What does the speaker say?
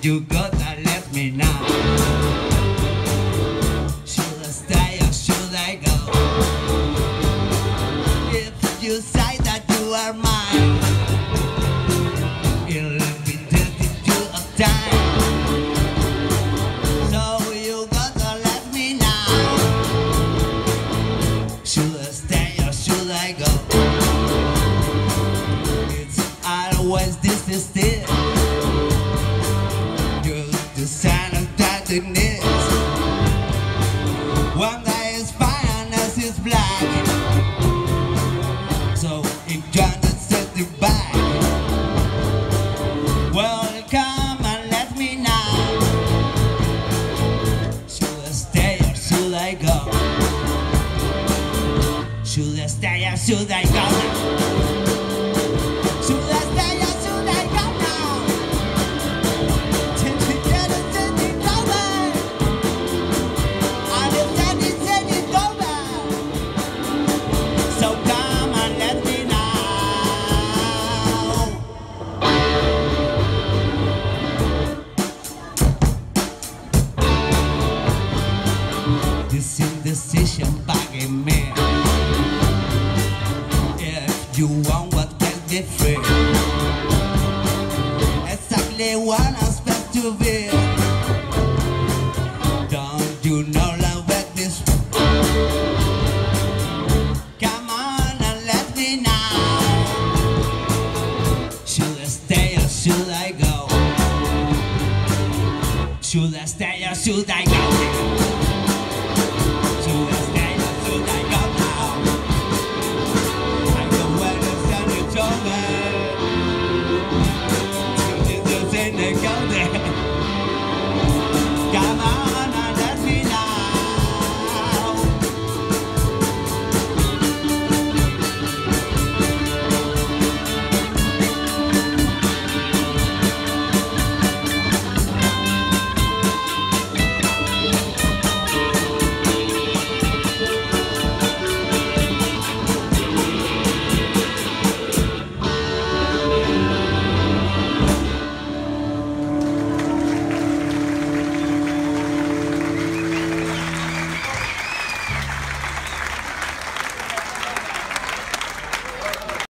you gotta let me know. Should I stay or should I go? If you say that you are mine, it'll be taking you a time. So you gotta let me know. Should I stay or should I go? It's always this is it. The sign of darkness. One day is fine as it's black. So if you're not set it back, well, come and let me know. Should I stay or should I go? Should I stay or should I go now? Should I stay or should I go now? So come and let me know. This indecision bugging me. If you want what can be free, exactly what I'm supposed to be.